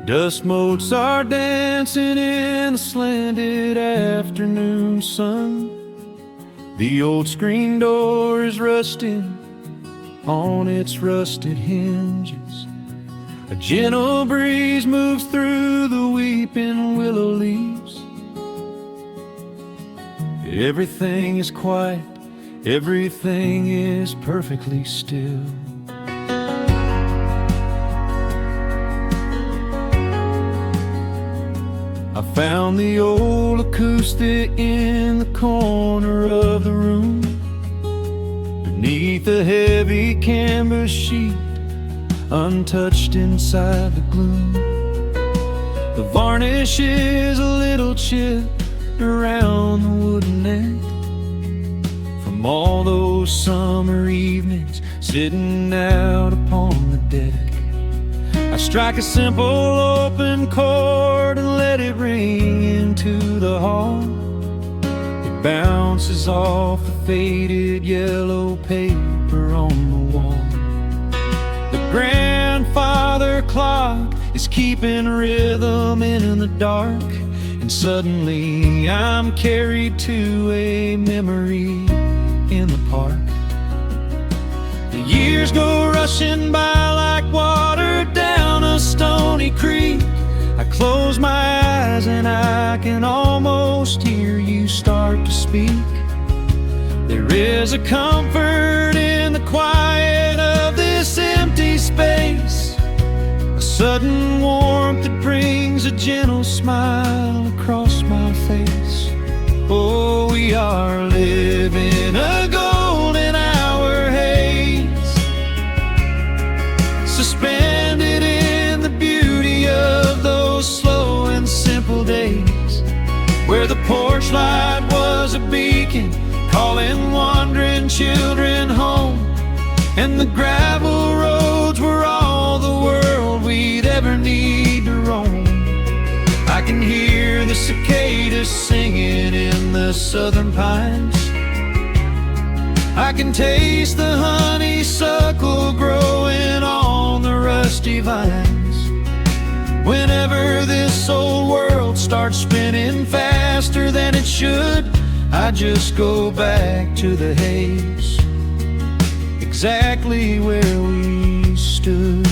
Dust motes are dancing in the slanted afternoon sun. The old screen door is rusting on its rusted hinges. A gentle breeze moves through the weeping willow leaves. Everything is quiet, everything is perfectly still. I found the old acoustic in the corner of the room, beneath a heavy canvas sheet, untouched inside the gloom. The varnish is a little chipped around the wooden neck from all those summer evenings sitting out upon the deck. I strike a simple open chord and let it ring into the hall. It bounces off the faded yellow paper on the wall. The grandfather clock is keeping rhythm in the dark, and suddenly I'm carried to a memory in the park. The years go rushing by like water down a stony creek. I close my eyes and I can almost hear you start to speak. There is a comfort in the quiet of this empty space, a sudden warmth that brings a gentle smile across my face. Oh, we are living a golden hour haze, suspended in the beauty of those slow and simple days, where the porch light was a beacon calling wandering children home, and the gravel roads were all the world we'd ever need to roam. I can hear the cicadas singing in the southern pines. I can taste the honeysuckle growing on the rusty vines. Whenever this old world starts spinning faster than it should, I just go back to the haze, exactly where we stood.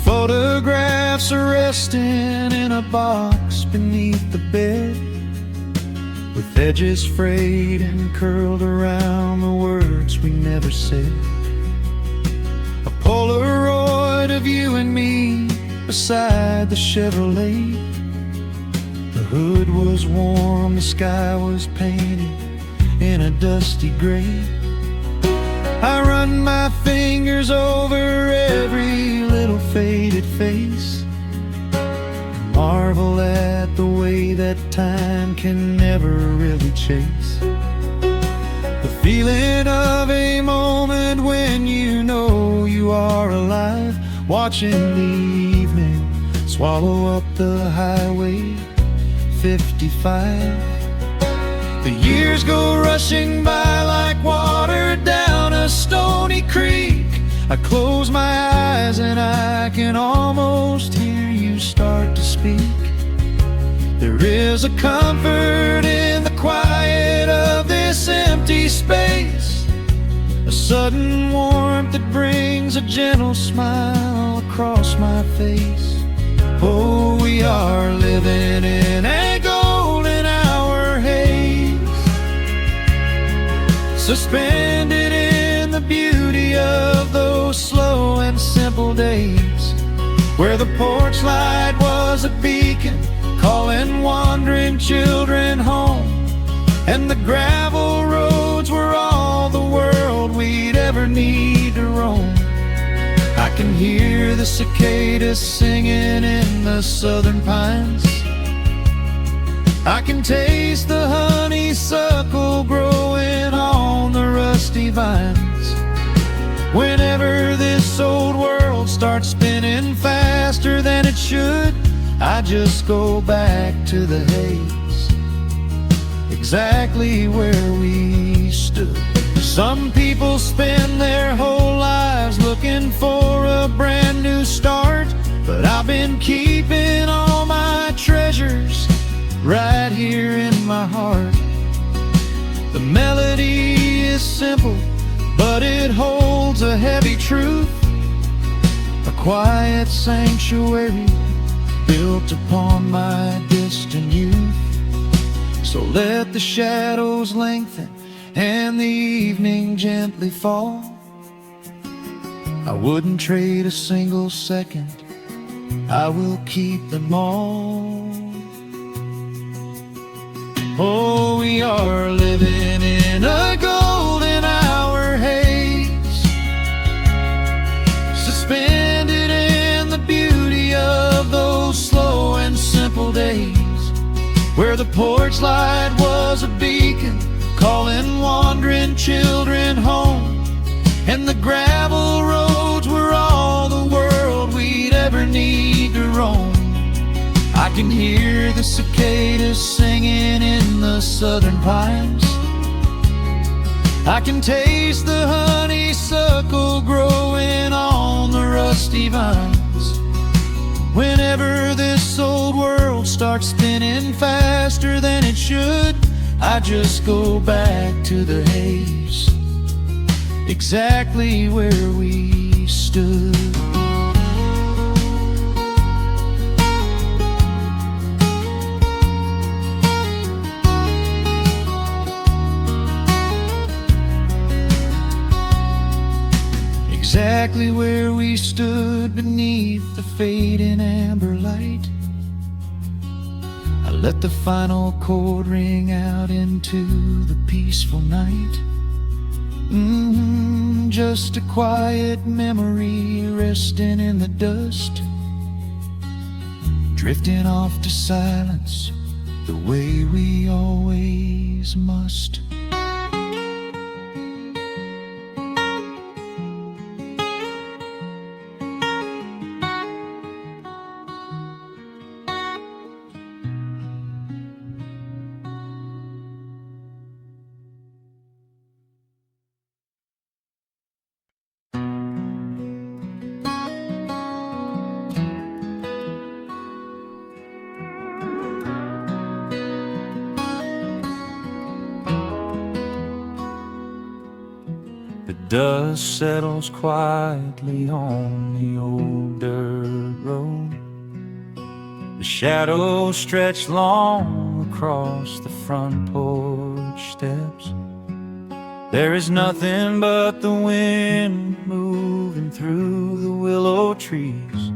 Photographs are resting in a box beneath the bed, with edges frayed and curled around the words we never said. A Polaroid of you and me beside the Chevrolet. The hood was warm, the sky was painted in a dusty gray. I run my fingers over every little faded face, marvel at the way that time can never really chase the feeling of a moment when you know you are alive, watching the evening swallow up the highway 55. The years go rushing by like water down a stony creek. I close my eyes and I can almost hear you start to speak. There is a comfort in the quiet of this empty space, a sudden warmth that brings a gentle smile across my face. Oh, we are living in a golden hour haze, suspended in the beauty of those slow and simple days, where the porch light was a beacon calling wandering children home, and the gravel roads were all the world we'd ever need to roam. I can hear the cicadas singing in the southern pines. I can taste the honeysuckle growing on the rusty vines. Whenever this old world starts spinning faster than it should, I just go back to the haze, exactly where we stood. Some people spend their whole lives looking for a brand new start, but I've been keeping all my treasures right here in my heart. The melody is simple, but it holds a heavy truth, a quiet sanctuary built upon my distant youth. So let the shadows lengthen and the evening gently fall. I wouldn't trade a single second, I will keep them all. Oh, we are living in a golden hour haze, suspended in the beauty of those slow and simple days, where the porch light was a beacon calling wandering children home, and the gravel roads were all the world we'd ever need to roam. I can hear the cicadas singing in the southern pines, I can taste the honeysuckle growing on the rusty vines. Whenever this old world starts spinning faster than it should, I just go back to the haze, exactly where we stood. Exactly where we stood beneath the fading amber light. I let the final chord ring out into the peaceful night. Just a quiet memory resting in the dust, drifting off to silence the way we always must. The dust settles quietly on the old dirt road. The shadows stretch long across the front porch steps. There is nothing but the wind moving through the willow trees,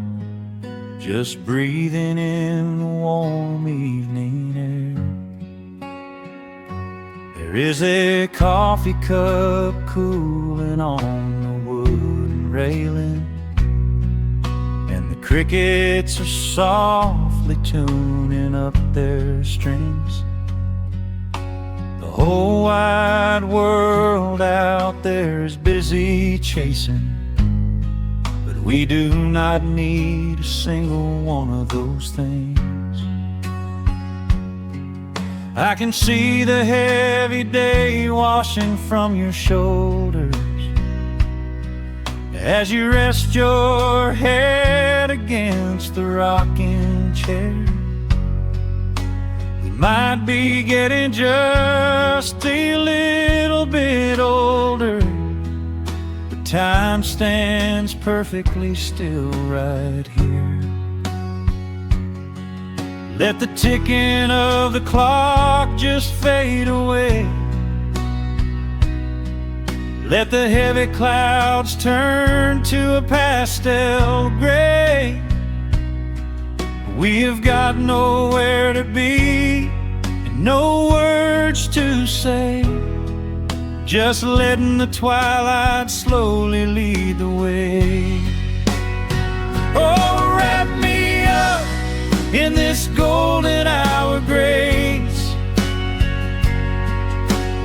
just breathing in the warm evening air. There is a coffee cup cooling on the wooden railing, and the crickets are softly tuning up their strings. The whole wide world out there is busy chasing, but we do not need a single one of those things. I can see the heavy day washing from your shoulders as you rest your head against the rocking chair. We might be getting just a little bit older, but time stands perfectly still right here. Let the ticking of the clock just fade away. Let the heavy clouds turn to a pastel gray. We have got nowhere to be and no words to say, just letting the twilight slowly lead the way. Oh, wrap me up in this golden hour grace,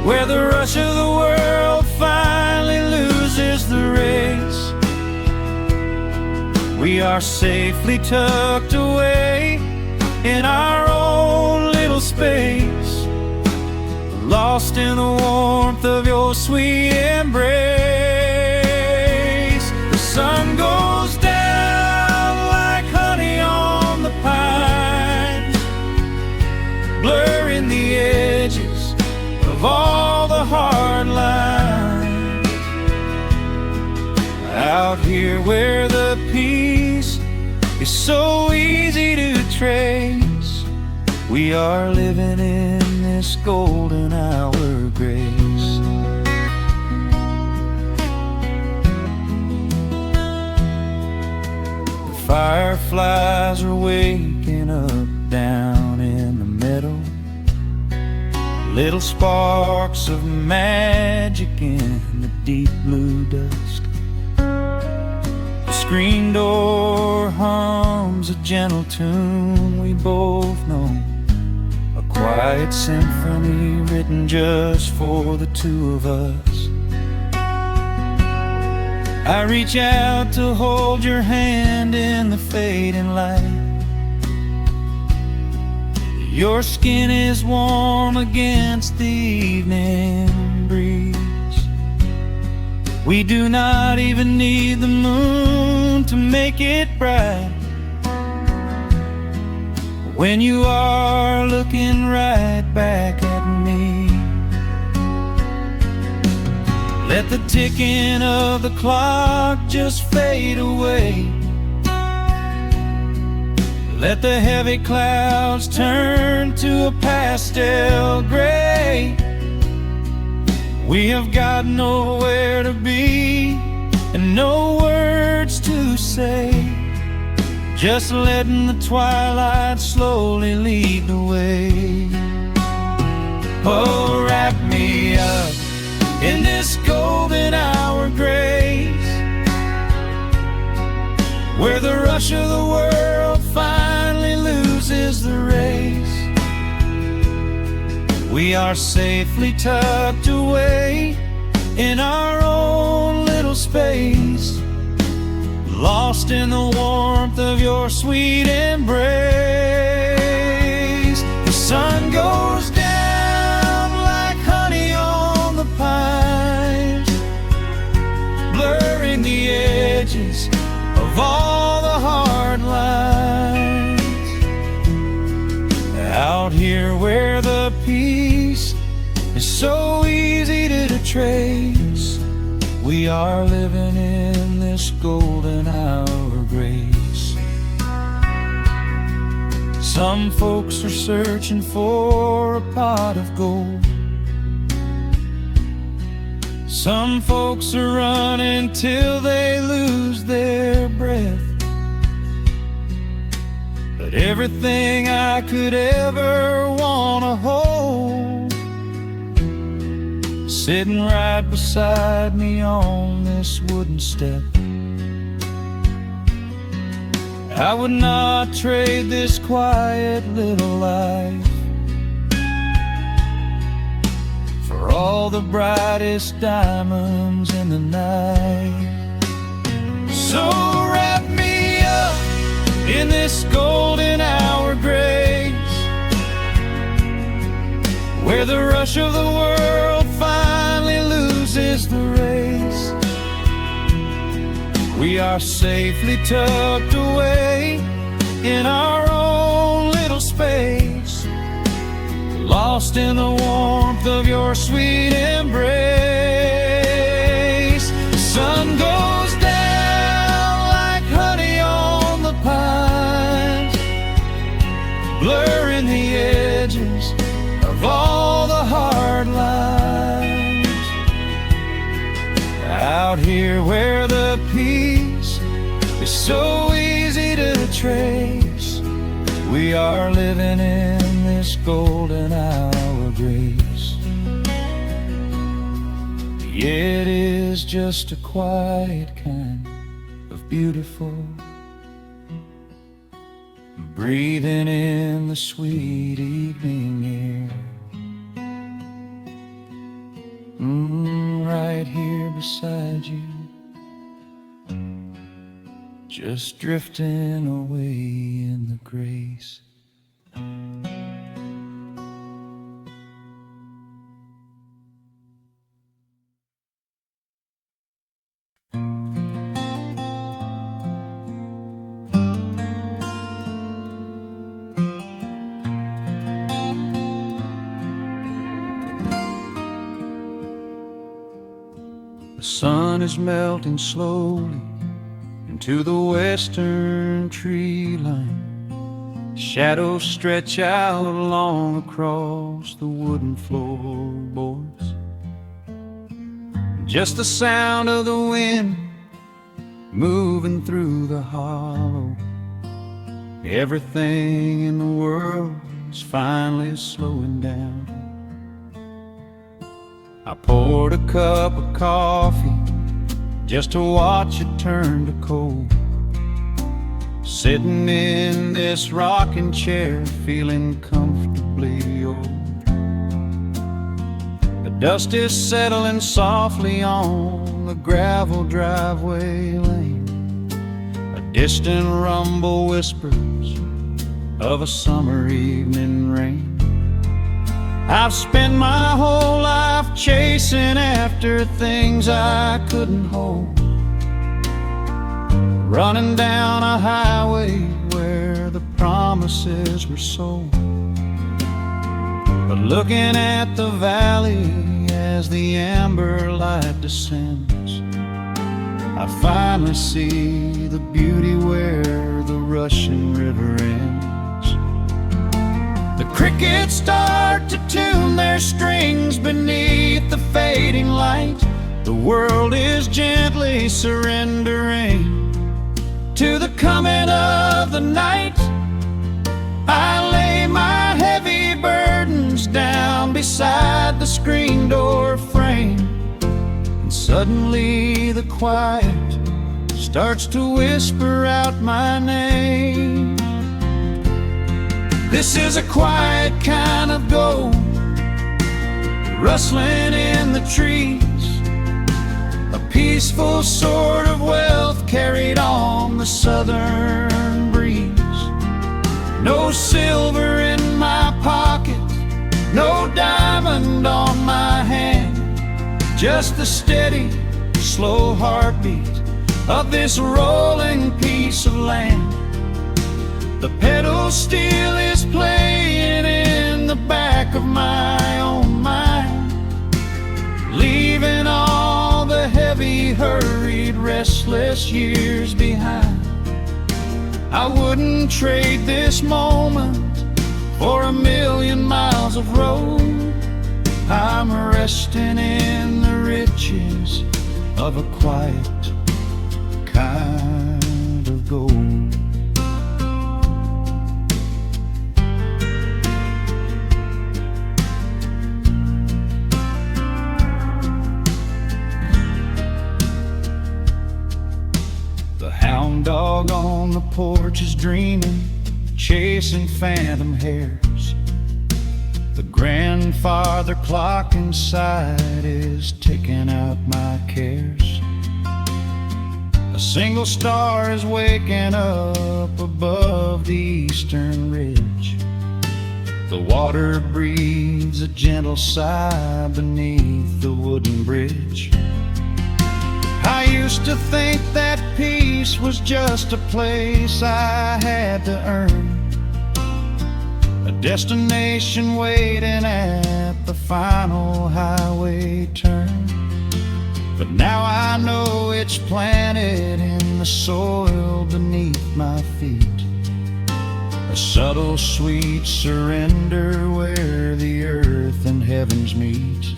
where the rush of the world finally loses the race. We are safely tucked away in our own little space, lost in the warmth of your sweet embrace. The sun goes down like honey on the pines, blurring the edges of all the hard lines. Out here where the peace is so easy to trace, we are living in this golden hour grace. The fireflies are waking up down in the meadow, little sparks of magic in the deep blue dusk. The screen door hums a gentle tune we both know, a quiet symphony written just for the two of us. I reach out to hold your hand in the fading light. Your skin is warm against the evening breeze. We do not even need the moon to make it bright, when you are looking right back at me. Let the ticking of the clock just fade away. Let the heavy clouds turn to a pastel gray. We have got nowhere to be and no words to say, just letting the twilight slowly lead the way. Oh, wrap me up in this golden hour grace, where the rush of the world finally loses the race. We are safely tucked away in our own little space, lost in the warmth of your sweet embrace. The sun goes down like honey on the pines, blurring the edges of all the hard lines. Out here where the peace is so easy to trace, we are living in this golden hour grace. Some folks are searching for a pot of gold, some folks are running till they lose their breath. But everything I could ever wanna hold, sitting right beside me on this wooden step. I would not trade this quiet little life for all the brightest diamonds in the night. So wrap me up in this golden hour grace, where the rush of the world finally loses the race. We are safely tucked away in our own little space, lost in the warmth of your sweet embrace. The sun goes down like honey on the pines, blurring the edges of all the hard lines. Out here where the peace is so easy to trace, we are living in this golden hour grace. It is just a quiet kind of beautiful, breathing in the sweet evening air. Right here beside you, just drifting away in the grace. sun is melting slowly into the western tree line. Shadows stretch out long across the wooden floorboards. Just the sound of the wind moving through the hollow. Everything in the world is finally slowing down. I poured a cup of coffee just to watch it turn to cold. Sitting in this rocking chair, feeling comfortably old. The dust is settling softly on the gravel driveway lane. A distant rumble whispers of a summer evening rain. I've spent my whole life chasing after things I couldn't hold, running down a highway where the promises were sold. But looking at the valley as the amber light descends, I finally see the beauty where the rushing river ends. The crickets start to tune their strings beneath the fading light. The world is gently surrendering to the coming of the night. I lay my heavy burdens down beside the screen door frame, and suddenly the quiet starts to whisper out my name. This is a quiet kind of gold, rustling in the trees, a peaceful sort of wealth carried on the southern breeze. No silver in my pocket, no diamond on my hand, just the steady, slow heartbeat of this rolling piece of land. The pedal steel is playing in the back of my own mind, leaving all the heavy, hurried, restless years behind. I wouldn't trade this moment for 1,000,000 miles of road. I'm resting in the riches of a quiet kind of gold. The hound dog on the porch is dreaming, chasing phantom hares. The grandfather clock inside is ticking out my cares. A single star is waking up above the eastern ridge. The water breathes a gentle sigh beneath the wooden bridge. I used to think that peace was just a place I had to earn, a destination waiting at the final highway turn. But now I know it's planted in the soil beneath my feet, a subtle, sweet surrender where the earth and heavens meet.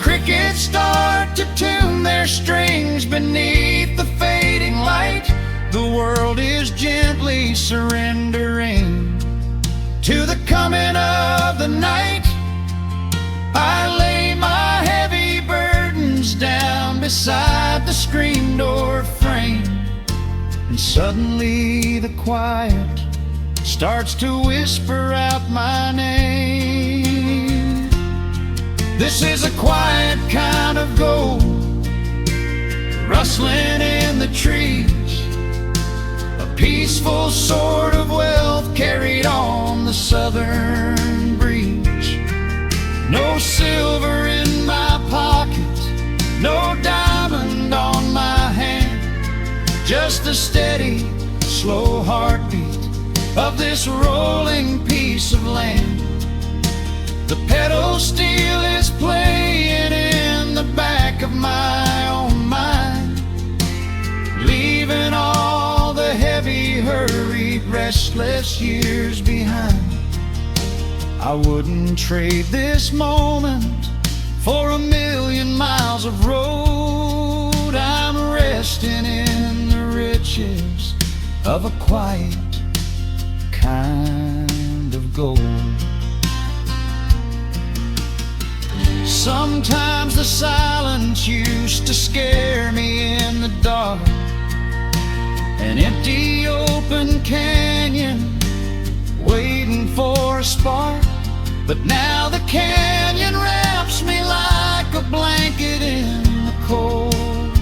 Crickets start to tune their strings beneath the fading light. The world is gently surrendering to the coming of the night. I lay my heavy burdens down beside the screen door frame, and suddenly the quiet starts to whisper out my name. This is a quiet kind of gold, rustling in the trees, a peaceful sort of wealth carried on the southern breeze. No silver in my pocket, no diamond on my hand, just the steady, slow heartbeat of this rolling piece of land. The pedal steel is playing in the back of best years behind. I wouldn't trade this moment for 1,000,000 miles of road. I'm resting in the riches of a quiet kind of gold. Sometimes the silence used to scare me in the dark, an empty open canyon waiting for a spark. But now the canyon wraps me like a blanket in the cold.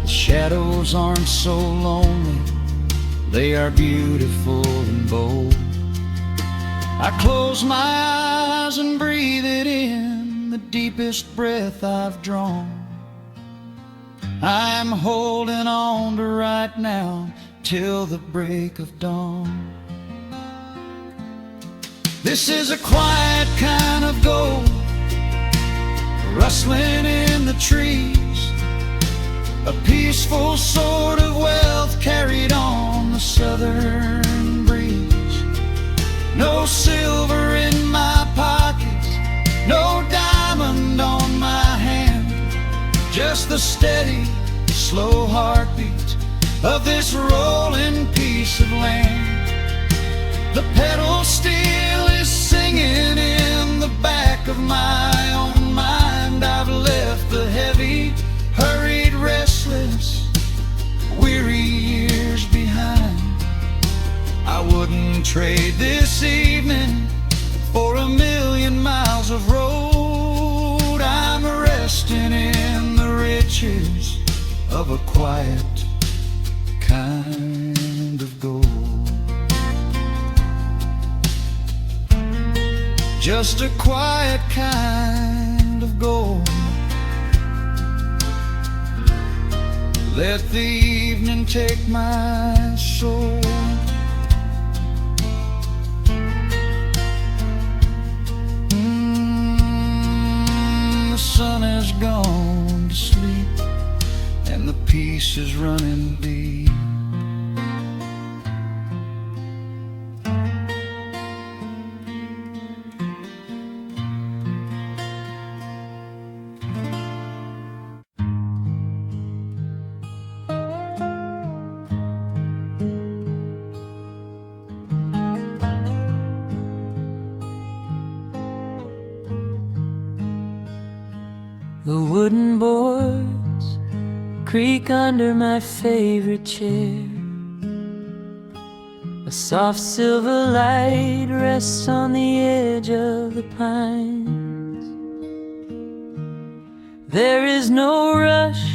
The shadows aren't so lonely, they are beautiful and bold. I close my eyes and breathe it in, the deepest breath I've drawn. I'm holding on to right now till the break of dawn. This is a quiet kind of gold, rustling in the trees, a peaceful sort of wealth carried on the southern breeze. No silver in my pockets, no diamond on my hand, just the steady, slow heartbeat of this rolling piece of land. The pedal steel is singing in the back of my own mind. I've left the heavy, hurried, restless, weary years behind. I wouldn't trade this evening for 1,000,000 miles of road. I'm resting in the riches of a quiet kind of gold. Just a quiet kind of gold. Let the evening take my soul. The sun has gone to sleep and the peace is running deep. The wooden boards creak under my favorite chair. A soft silver light rests on the edge of the pines. There is no rush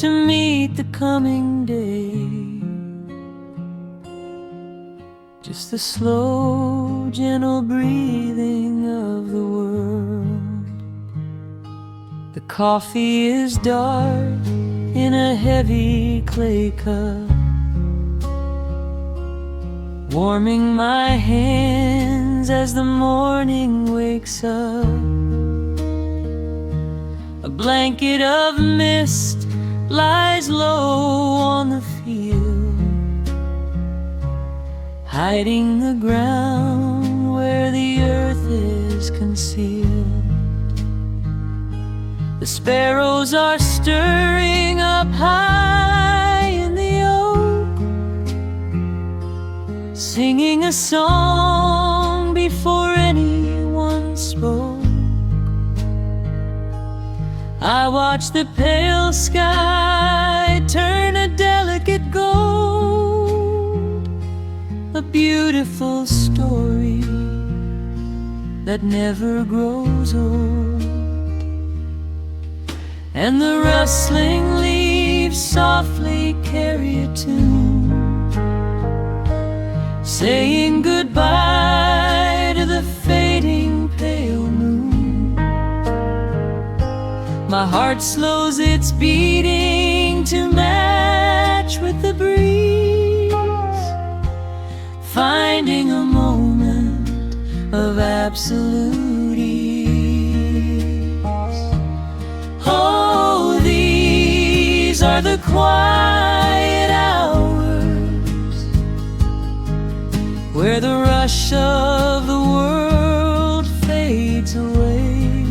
to meet the coming day, just the slow, gentle breathing of the world. The coffee is dark in a heavy clay cup, warming my hands as the morning wakes up. A blanket of mist lies low on the field, hiding the ground where the earth is concealed. The sparrows are stirring up high in the oak, singing a song before anyone spoke. I watch the pale sky turn a delicate gold, a beautiful story that never grows old. And the rustling leaves softly carry a tune, saying goodbye to the fading pale moon. My heart slows its beating to match with the breeze, finding a moment of absolute ease. Oh, these are the quiet hours where the rush of the world fades away,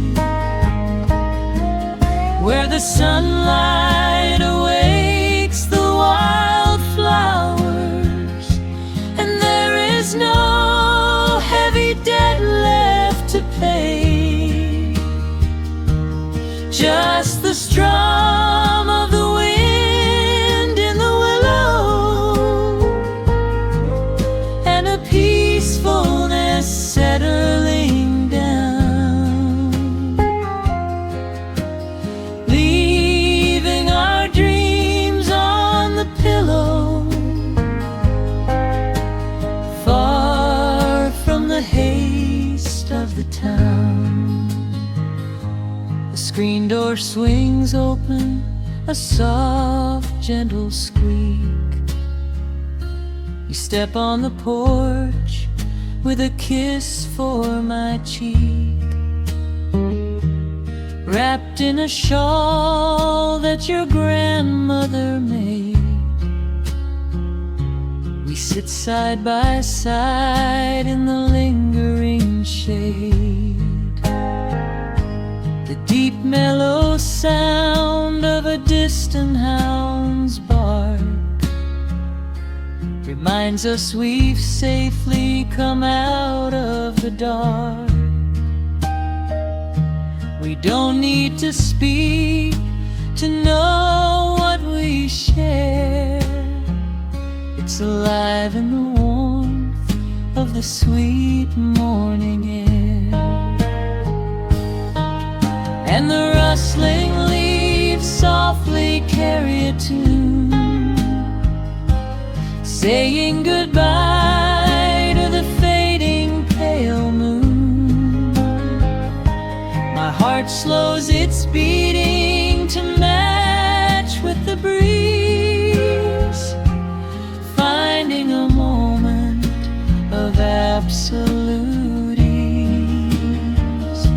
where the sunlight awakes the wildflowers, and there is no heavy debt left to pay, just the strum of the wind in the willow, and a peacefulness settling down, leaving our dreams on the pillow, far from the haste of the town. The screen door swings open, a soft, gentle squeak. You step on the porch with a kiss for my cheek, wrapped in a shawl that your grandmother made. We sit side by side in the lingering shade. The deep mellow sound of a distant hound's bark reminds us we've safely come out of the dark. We don't need to speak to know what we share. It's alive in the warmth of the sweet morning air, and the rustling leaves softly carry a tune, saying goodbye to the fading pale moon. My heart slows its beating to match with the breeze, finding a moment of absolute ease.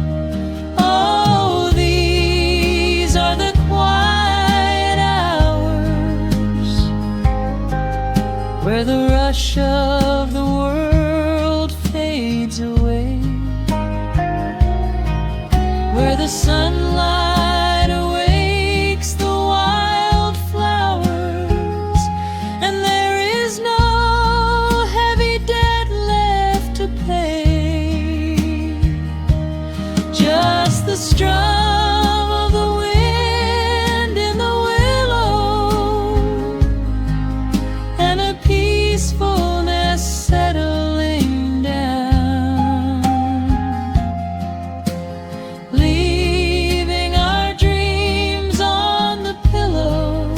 Oh, these are the quiet hours, where the rush of the world fades away, where the sunlight awakes the wildflowers, and there is no heavy debt left to pay, just the strum of the wind in the willow, and a peacefulness settling down, leaving our dreams on the pillow,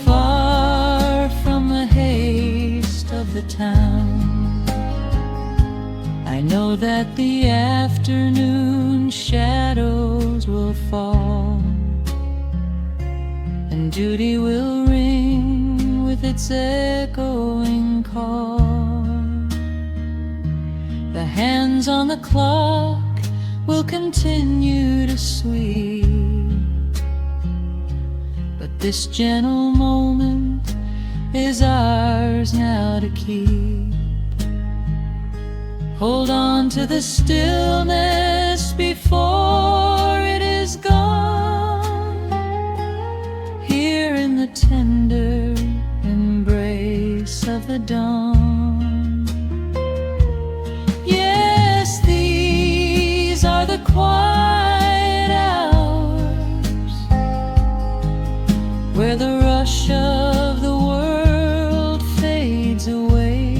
far from the haste of the town. I know that the afternoon shadows will fall, and duty will ring with its echoing call. The hands on the clock will continue to sweep, but this gentle moment is ours now to keep. Hold on to the stillness before it is gone, here in the tender embrace of the dawn. Yes, these are the quiet hours, where the rush of the world fades away,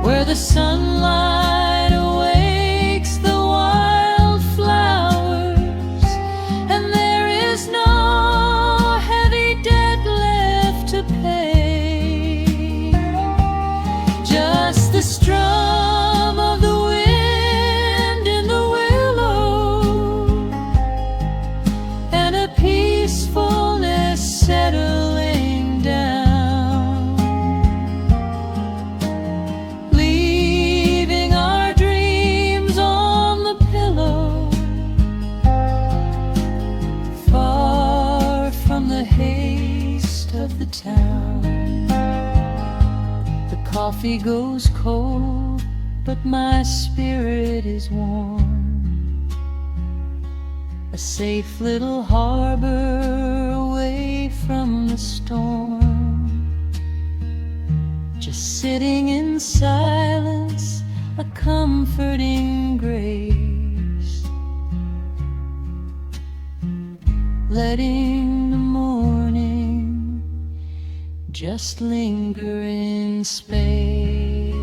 where the sunlight awakes the wildflowers, and there is no heavy debt left to pay, just the strum of the wind in the willow, and a peacefulness settling down, leaving our dreams on the pillow, far from the haste of the town. coffee goes cold, but my spirit is warm. A safe little harbor away from the storm. Just sitting in silence, a comforting grace, letting the morning just linger in space.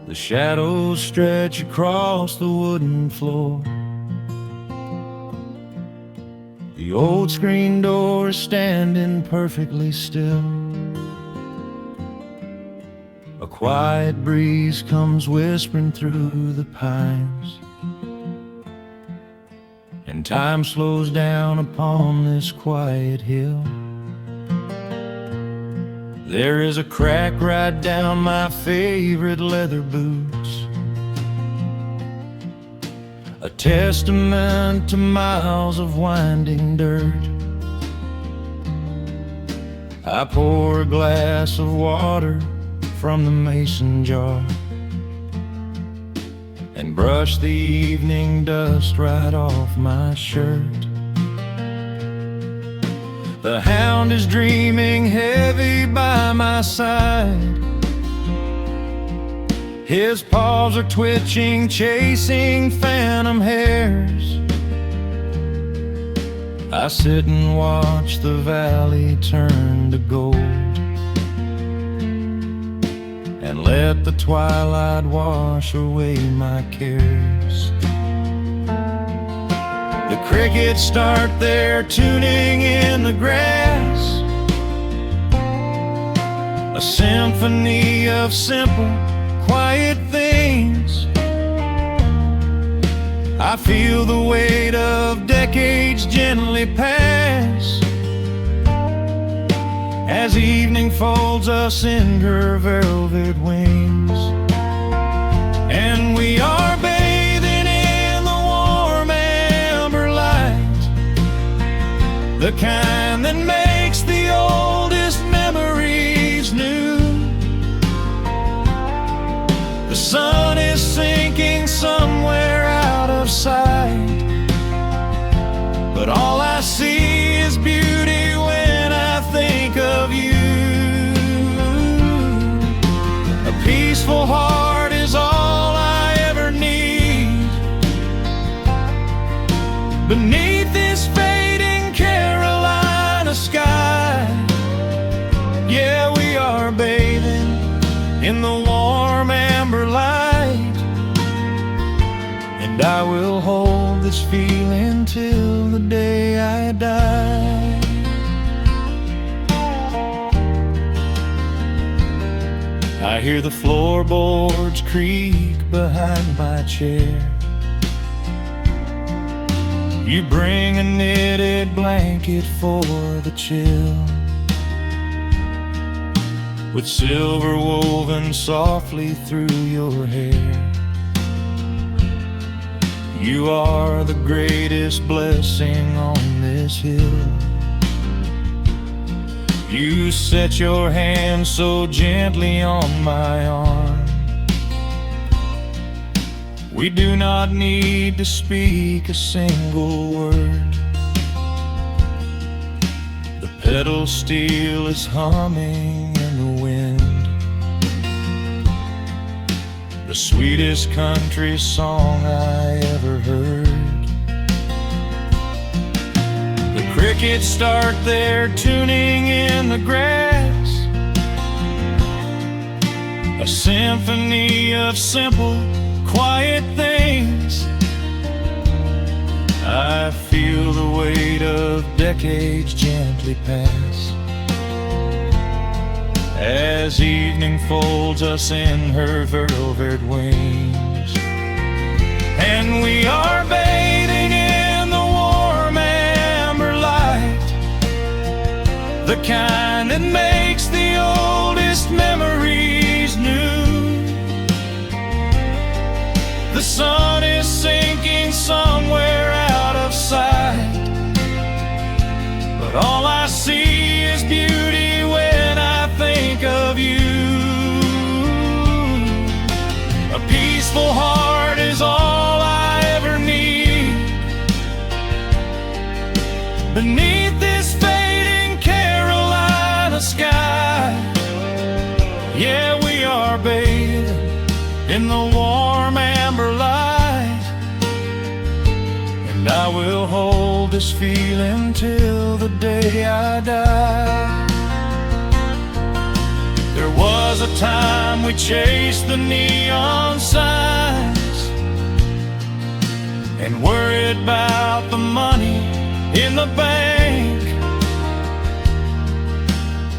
The shadows stretch across the wooden floor. The old screen door is standing perfectly still. A quiet breeze comes whispering through the pines, and time slows down upon this quiet hill. There is a crack right down my favorite leather boots, a testament to miles of winding dirt. I pour a glass of water from the mason jar and brush the evening dust right off my shirt. The hound is dreaming heavy by my side. His paws are twitching, chasing phantom hares. I sit and watch the valley turn to gold, and let the twilight wash away my cares. The crickets start their tuning in the grass, a symphony of simple, quiet things. I feel the weight of decades gently pass, as evening folds us in her velvet wings. And we are bathing in the warm amber light, the kind that makes the oldest memories new. The sun is sinking somewhere out of sight, but all I see is beauty when I think of you. A peaceful heart is all I ever need beneath this fading Carolina sky. Yeah, we are bathing in the warm amber light, and I will hold this feeling till the day I die. I hear the floorboards creak behind my chair. You bring a knitted blanket for the chill, with silver woven softly through your hair. You are the greatest blessing on this hill. You set your hand so gently on my arm. We do not need to speak a single word. The pedal steel is humming in the wind, the sweetest country song I ever heard. The crickets start their tuning in the grass, a symphony of simple, quiet things. I feel the weight of decades gently pass, as evening folds us in her velvet wings. And we are bathing in the warm amber light, the kind that makes the old peaceful heart is all I ever need. Beneath this fading Carolina sky, yeah, we are bathing in the warm amber light. And I will hold this feeling till the day I die. There was a time we chased the neon signs and worried about the money in the bank.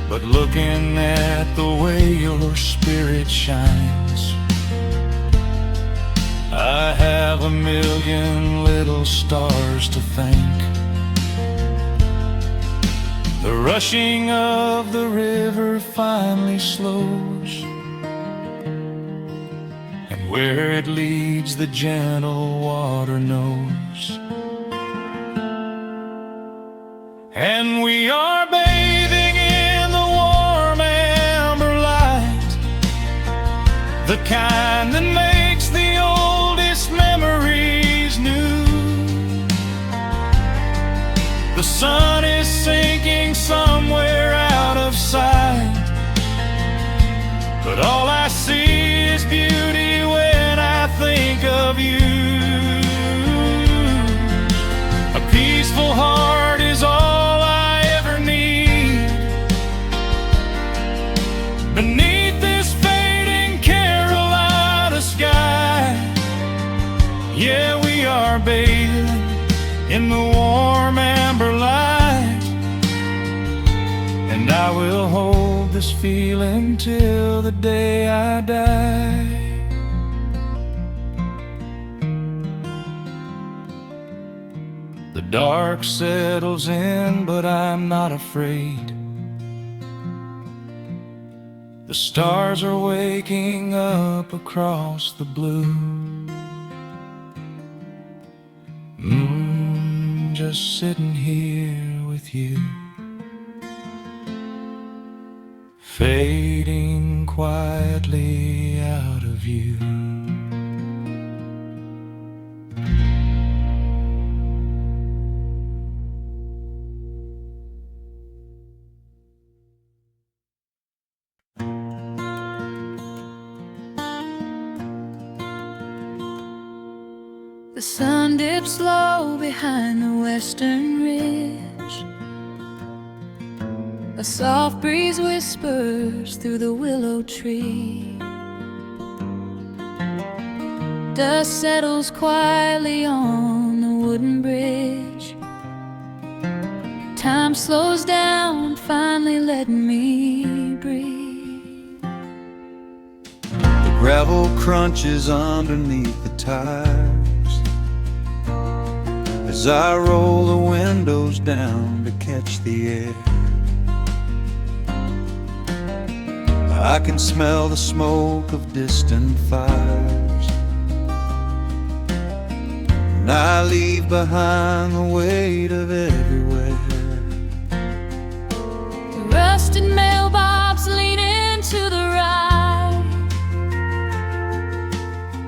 But looking at the way your spirit shines, I have a million little stars to thank. The rushing of the river finally slows, and where it leads the gentle water knows. And we are bathing in the warm amber light, the kind that makes the oldest memories new. The sun is sinking somewhere out of sight, but all I see is beauty when I think of you. A peaceful heart is all I ever need. Beneath this fading Carolina sky, yeah, we are bathing in the warm amber light. And I will hold this feeling till the day I die. The dark settles in, but I'm not afraid. The stars are waking up across the blue. Just sitting here with you, fading quietly out of view. The sun dips low behind the western ridge. A soft breeze whispers through the willow tree. Dust settles quietly on the wooden bridge. Time slows down, finally letting me breathe. The gravel crunches underneath the tires as I roll the windows down to catch the air. I can smell the smoke of distant fires, and I leave behind the weight of everywhere. The rusted mailbox leaning to the right,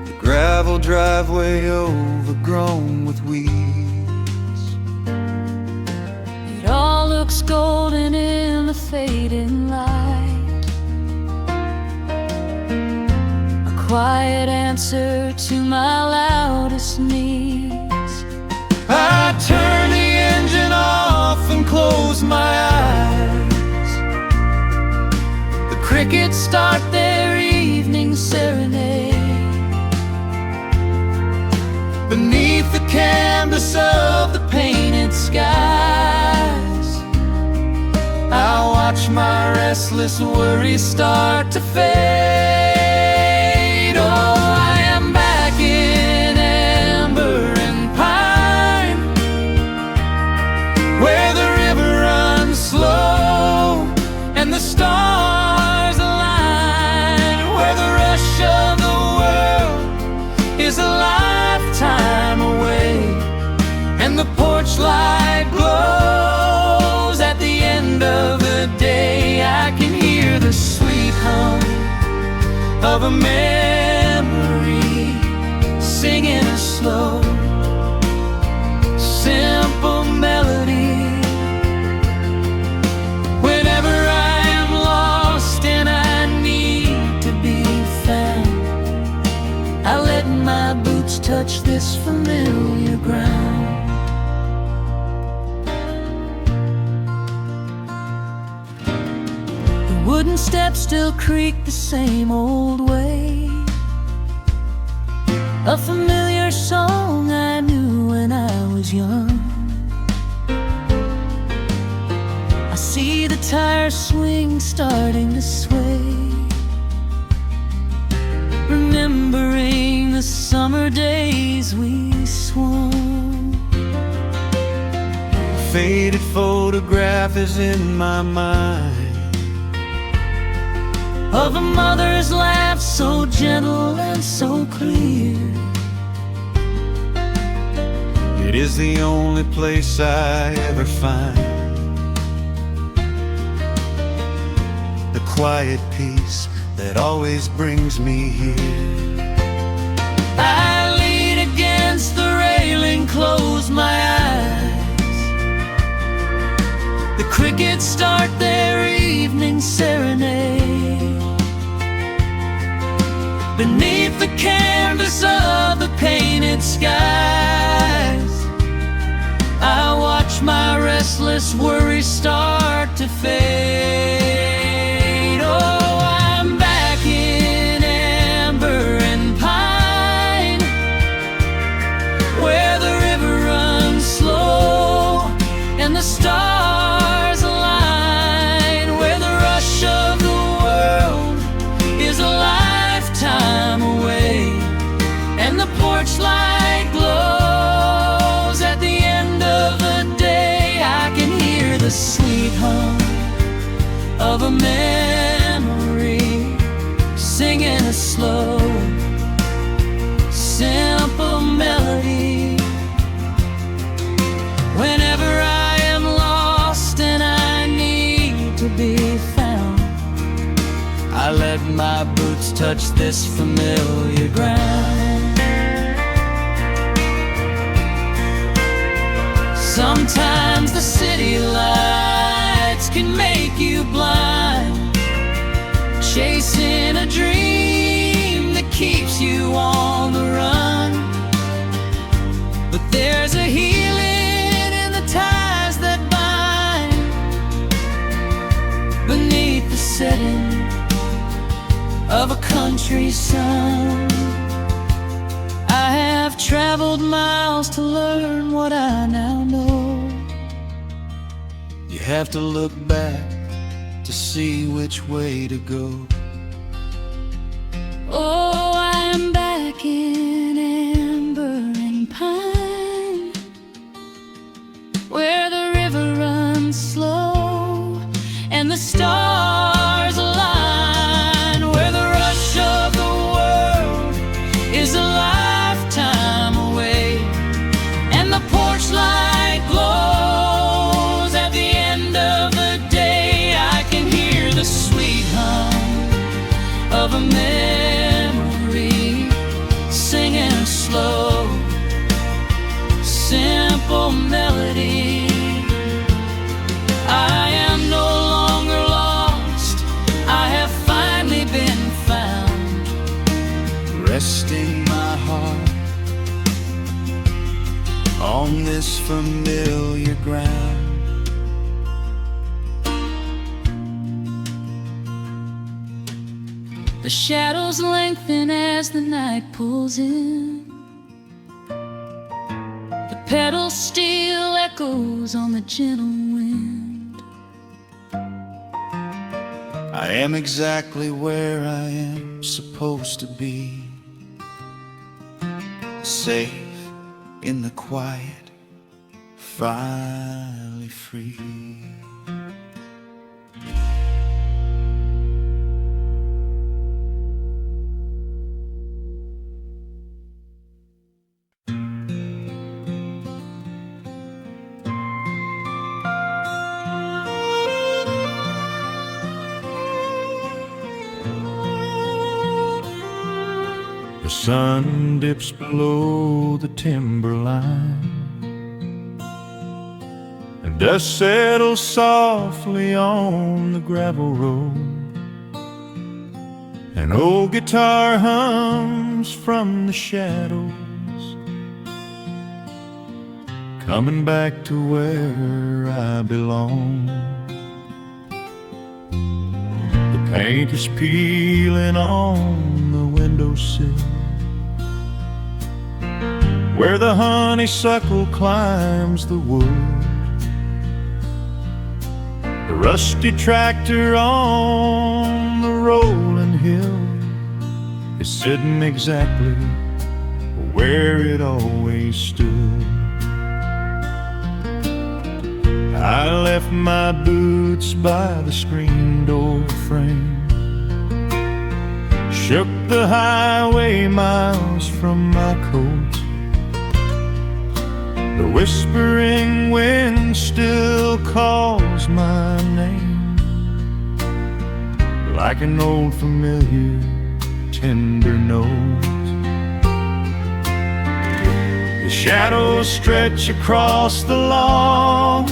The gravel driveway overgrown with weeds. it all looks golden in the fading light. A quiet answer to my loudest needs. I turn the engine off and close my eyes. The crickets start their evening serenade. Beneath the canvas of the painted skies, I watch my restless worries start to fade. Oh, I am back in amber and pine, where the river runs slow and the stars align, where the rush of the world is a lifetime away, and the porch light glows at the end of the day. I can hear the sweet hum of a memory this familiar ground. The wooden steps still creak the same old way, a familiar song I knew when I was young. I see the tires swing starting to sway, remembering the summer days we swung. A faded photograph is in my mind of a mother's laugh, so gentle and so clear. It is the only place I ever find the quiet peace that always brings me here. I lean against the railing, close my eyes. The crickets start their evening serenade. Beneath the canvas of the painted skies, I watch my restless worries start to fade. Oh, I'm back in amber and pine, where the river runs slow and the stars align, where the rush of the world is a lifetime away, and the porch light glows at the end of the day. I can hear the sweet hum of a memory, singing a slow, simple melody. Whenever I am lost and I need to be found, I let my boots touch this familiar ground. Sometimes the city lights can make you blind, chasing a dream that keeps you on the run. But there's a healing in the ties that bind beneath the setting of a country sun. I have traveled miles to learn what I now know. You have to look back to see which way to go. Oh, I'm back in amber and pine, where the river runs slow and the stars align, where the rush of the world is a lifetime away, and the porch light glows at the end of the day. I can hear the sweet hum of a memory, singing a slow, simple melody. I am no longer lost, I have finally been found, Resting my heart on this familiar ground. the shadows lengthen as the night pulls in. The pedal steel echoes on the gentle wind. I am exactly where I am supposed to be, safe in the quiet, finally free. The sun dips below the timberline, and dust settles softly on the gravel road. An old guitar hums from the shadows, coming back to where I belong. The paint is peeling on the windowsill, where the honeysuckle climbs the wood. The rusty tractor on the rolling hill is sitting exactly where it always stood. I left my boots by the screen door frame, shook the highway miles from my coat. The whispering wind still calls my name, like an old familiar tender note. The shadows stretch across the lawn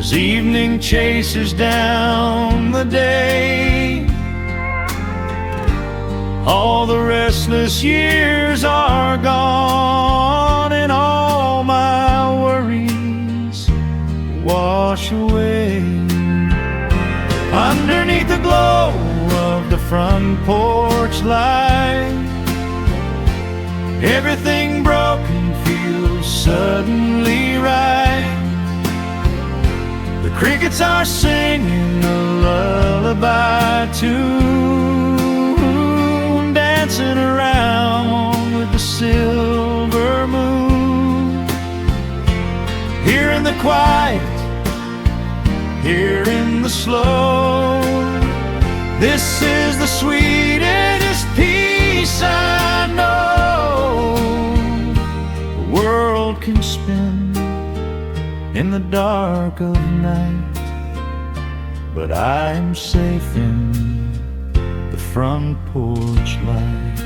as evening chases down the day. All the restless years are gone, and all my worries wash away. Underneath the glow of the front porch light, everything broken feels suddenly right. The crickets are singing a lullaby tune, dancing around with the silver moon. Here in the quiet, here in the slow, this is the sweetest peace I know. The world can spin in the dark of night, but I am safe in the front porch light.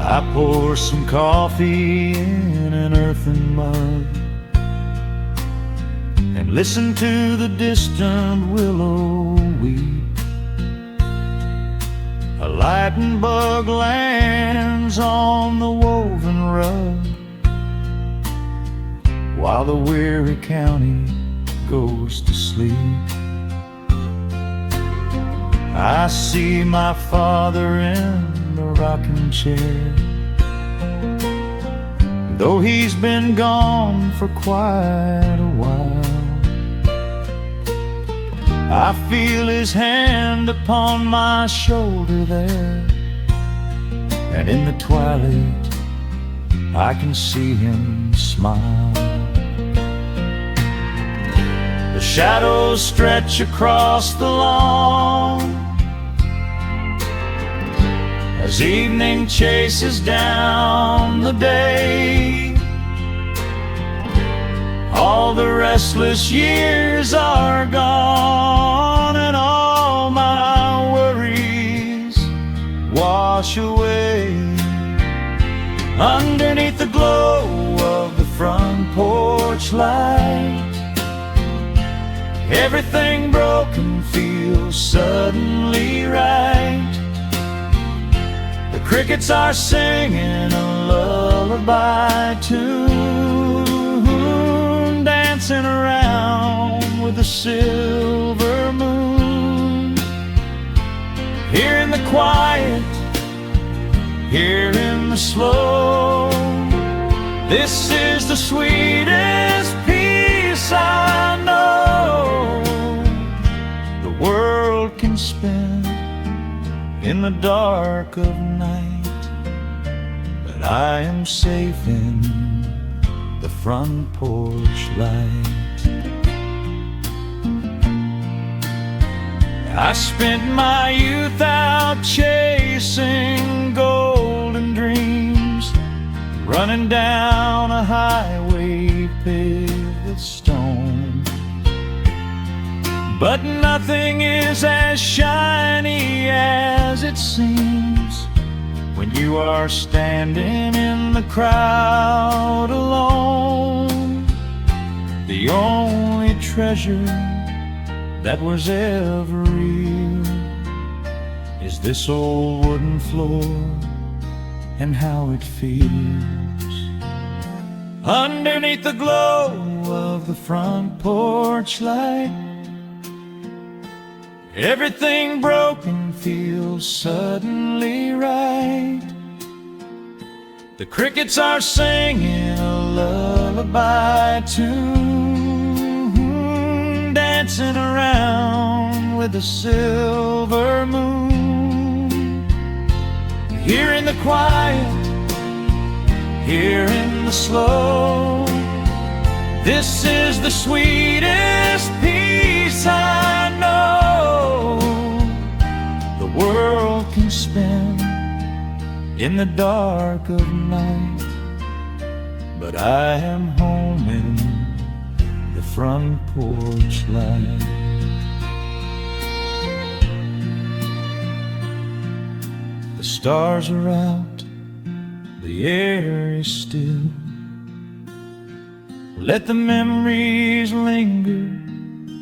I pour some coffee in an earthen mug and listen to the distant willow weep. A lightning bug lands on the woven rug, while the weary county goes to sleep. I see my father in the rocking chair, though he's been gone for quite a while. I feel his hand upon my shoulder there, and in the twilight I can see him smile. The shadows stretch across the lawn as evening chases down the day. All the restless years are gone, and all my worries wash away. Underneath the glow of the front porch light, everything broken feels suddenly right. The crickets are singing a lullaby tune, dancing around with the silver moon. Here in the quiet, here in the slow, this is the sweetest peace I know. The world can spin in the dark of night, but I am safe in the front porch light. I spent my youth out chasing golden dreams, running down a highway paved with stone. But nothing is as shiny as it seems when you are standing in the crowd alone. The only treasure that was ever real is this old wooden floor and how it feels underneath the glow of the front porch light. Everything broken feels suddenly right. The crickets are singing a lullaby tune, dancing around with the silver moon. Here in the quiet, here in the slow, this is the sweetest peace I know the world can spend in the dark of night. But I am home in the front porch light. The stars are out, the air is still. Let the memories linger,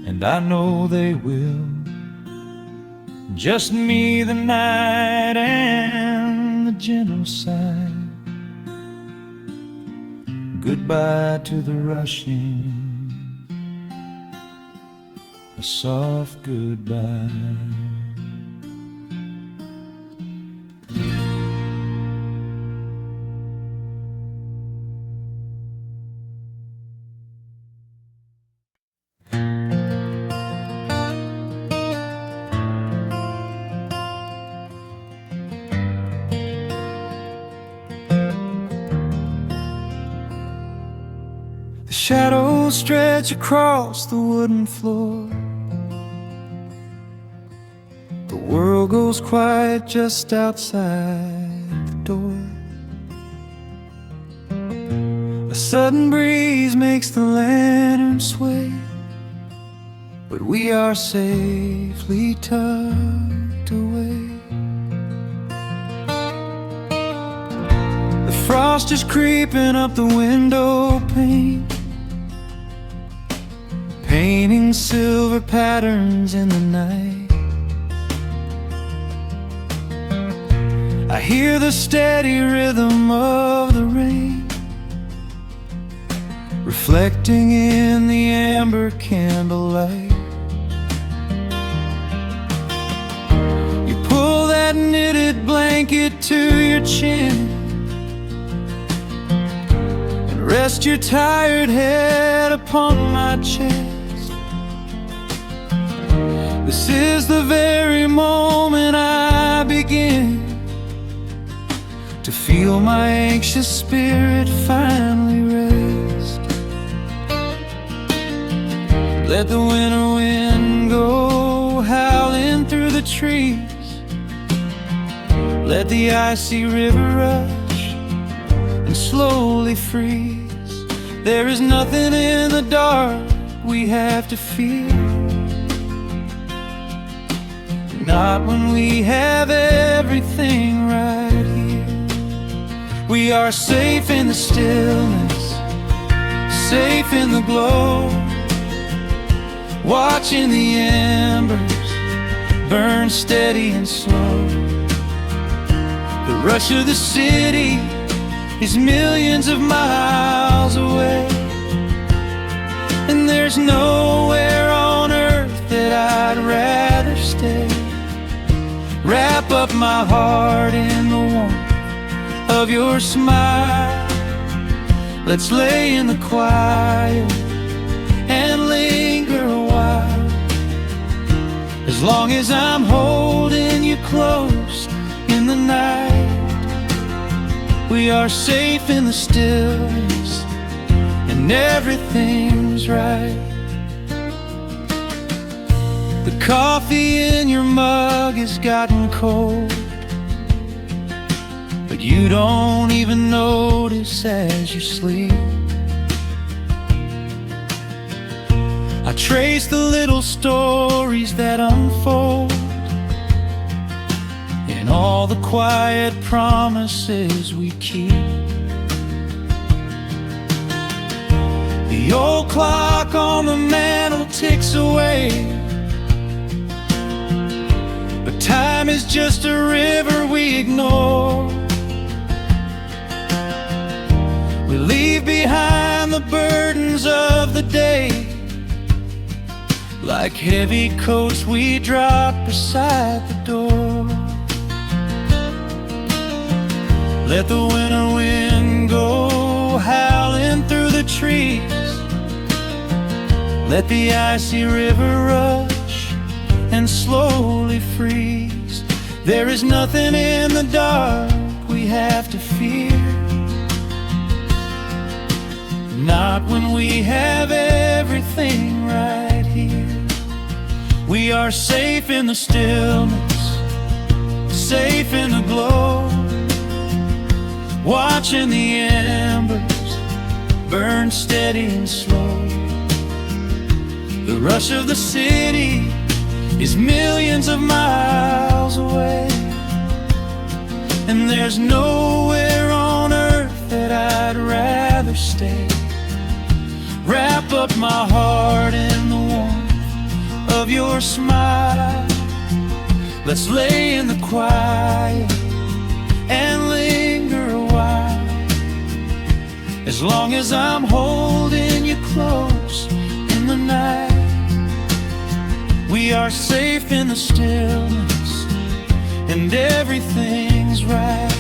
and I know they will. Just me, the night, and the gentle sigh. Goodbye to the rushing, a soft goodbye. The shadows stretch across the wooden floor. The world goes quiet just outside the door. A sudden breeze makes the lantern sway, but we are safely tucked away. The frost is creeping up the window pane, painting silver patterns in the night. I hear the steady rhythm of the rain, reflecting in the amber candlelight. You pull that knitted blanket to your chin and rest your tired head upon my chest. This is the very moment I begin to feel my anxious spirit finally rest. Let the winter wind go howling through the trees. Let the icy river rush and slowly freeze. There is nothing in the dark we have to fear, not when we have everything right here. We are safe in the stillness, safe in the glow, watching the embers burn steady and slow. The rush of the city is millions of miles away, and there's nowhere on earth that I'd rather stay. Wrap up my heart in the warmth of your smile. Let's lay in the quiet and linger a while. As long as I'm holding you close in the night, we are safe in the stillness and everything's right. The coffee in your mug has gotten cold, but you don't even notice as you sleep. I trace the little stories that unfold in all the quiet promises we keep. The old clock on the mantle ticks away, but Time is just a river we ignore. We leave behind the burdens of the day. Like heavy coats we drop beside the door. Let the winter wind go howling through the trees. Let the icy river rush and slowly freeze. There is nothing in the dark we have to fear. Not when we have everything right here. We are safe in the stillness, safe in the glow, watching the embers burn steady and slow. The rush of the city is millions of miles away, and there's nowhere on earth that I'd rather stay. Wrap up my heart in the warmth of your smile. Let's lay in the quiet and linger a while. As long as I'm holding you close in the night, we are safe in the stillness, and everything's right.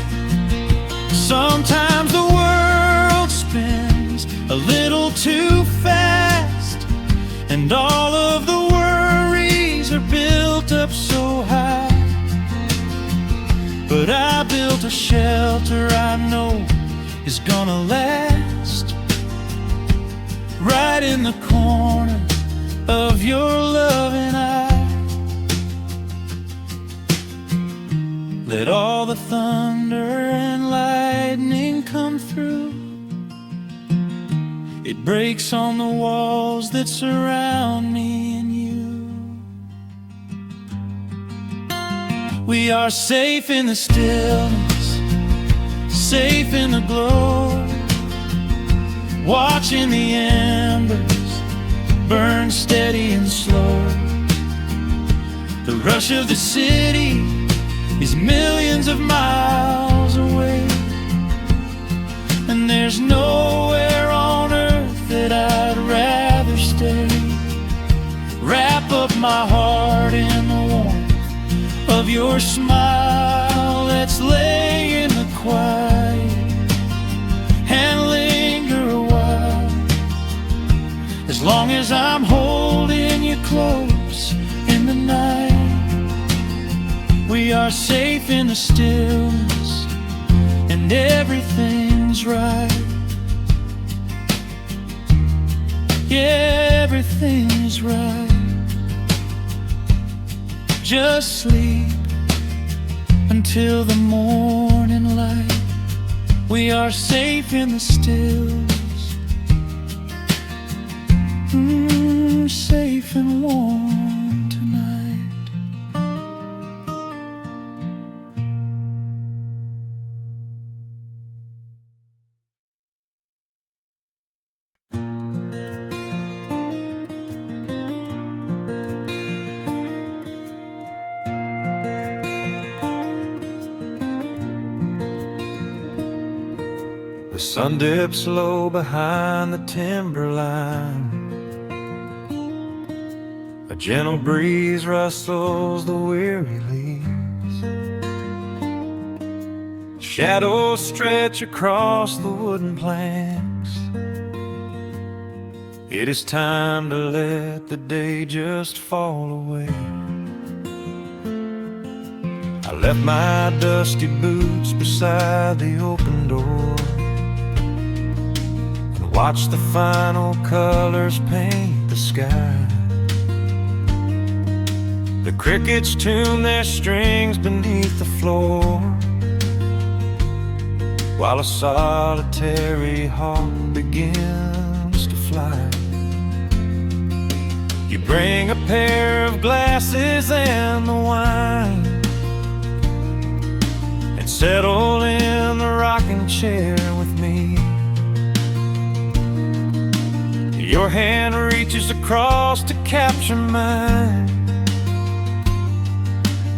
Sometimes the world spins a little too fast, and all of the worries are built up so high. But I built a shelter I know is gonna last, right in the corner of your loving eye. Let all the thunder and lightning come through. It breaks on the walls that surround me and you. We are safe in the stillness, safe in the glow, watching the embers burn steady and slow. The rush of the city is millions of miles away, and there's nowhere on earth that I'd rather stay. Wrap up my heart in the warmth of your smile. Let's lay in the quiet and linger a while. As long as I'm holding you close in the night, we are safe in the stillness, and everything's right. Yeah, everything's right. Just sleep until the morning light. We are safe in the stillness, safe and warm tonight. The sun dips low behind the timberline. A gentle breeze rustles the weary leaves. Shadows stretch across the wooden planks. It is time to let the day just fall away. I left my dusty boots beside the open door, watch the final colors paint the sky. The crickets tune their strings beneath the floor, while a solitary hawk begins to fly. You bring a pair of glasses and the wine, and settle in the rocking chair with me. Your hand reaches across to capture mine,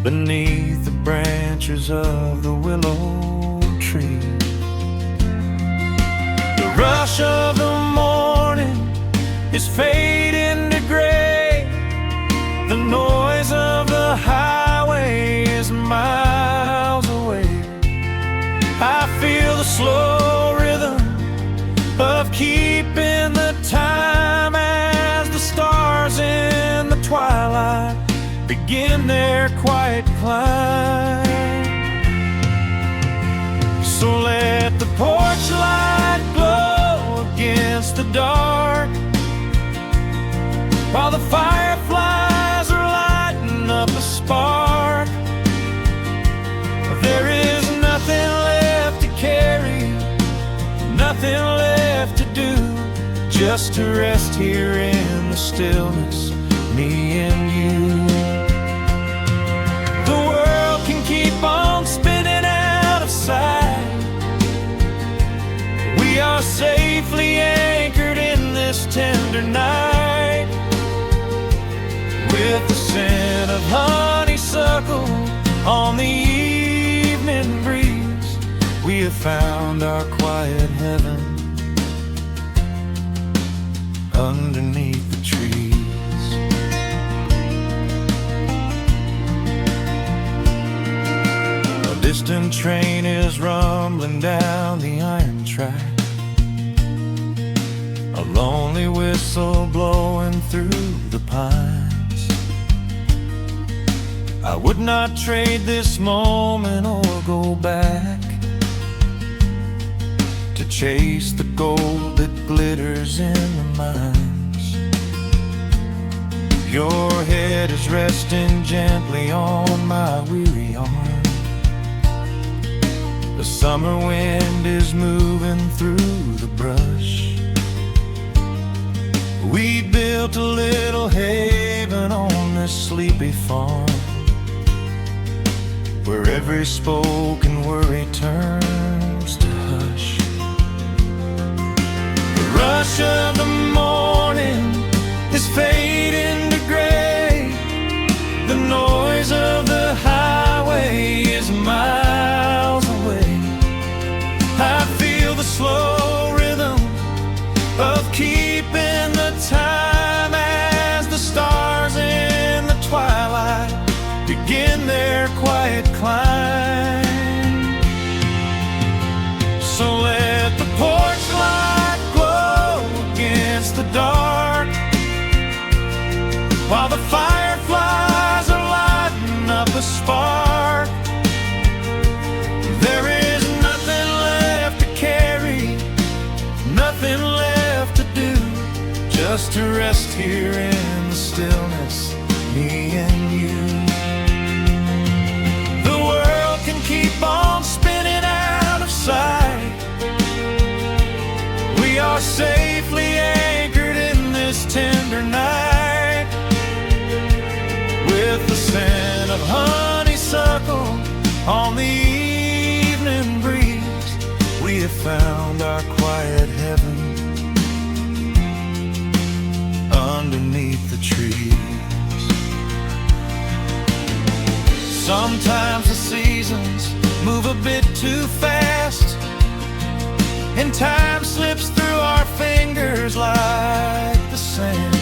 beneath the branches of the willow tree. The rush of the morning is fading to gray. The noise of the highway is miles away. I feel the slow rhythm of keeping the time as the stars in the twilight begin their quiet climb. So let the porch light glow against the dark, while the fireflies are lighting up a spark. There is nothing left to carry, nothing left to do, just to rest here in the stillness, me and you. The world can keep on spinning out of sight. We are safely anchored in this tender night. With the scent of honeysuckle on the evening breeze, we have found our quiet heaven underneath the trees. A distant train is rumbling down the iron track, a lonely whistle blowing through the pines. I would not trade this moment or go back to chase the gold that glitters in the mines. Your head is resting gently on my weary arm. The summer wind is moving through the brush. We built a little haven on this sleepy farm, where every spoken worry turns to hush. The rush of the morning is fading to gray. The noise of the highway is miles away. I feel the slow rhythm of keeping the time as the stars in the twilight begin their quiet climb. So let the porch light glow against the dark, while the fireflies are lighting up a spark. There is nothing left to carry, nothing left to do, just to rest here in the stillness, me and you. Keep on spinning out of sight. We are safely anchored in this tender night. With the scent of honeysuckle on the evening breeze, we have found our quiet heaven underneath the trees. Sometimes the seasons move a bit too fast, and time slips through our fingers like the sand.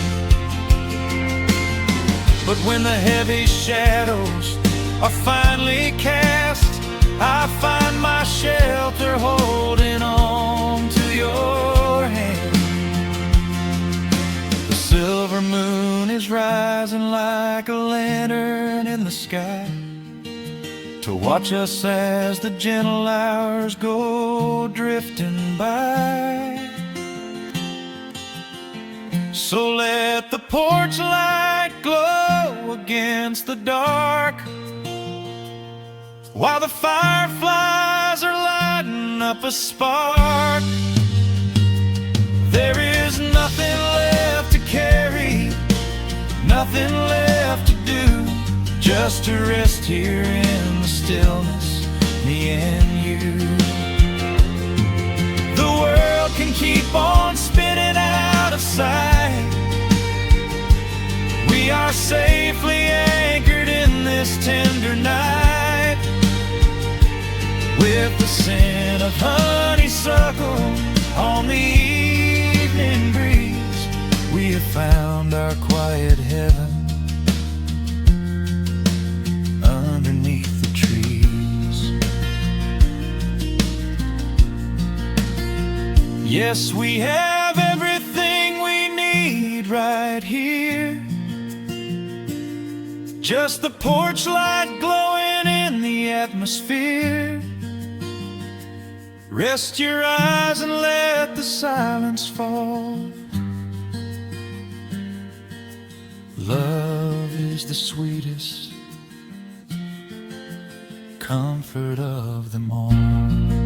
But when the heavy shadows are finally cast, I find my shelter holding on to your hand. The silver moon is rising like a lantern in the sky, to watch us as the gentle hours go drifting by. So let the porch light glow against the dark, while the fireflies are lighting up a spark. There is nothing left to carry, nothing left to do, just to rest here in the stillness, me and you. The world can keep on spinning out of sight. We are safely anchored in this tender night, with the scent of honeysuckle on the evening breeze, we have found our quiet heaven underneath the trees. Yes, we have everything we need right here. Just the porch light glowing in the atmosphere. Rest your eyes and let the silence fall. Love is the sweetest comfort of them all.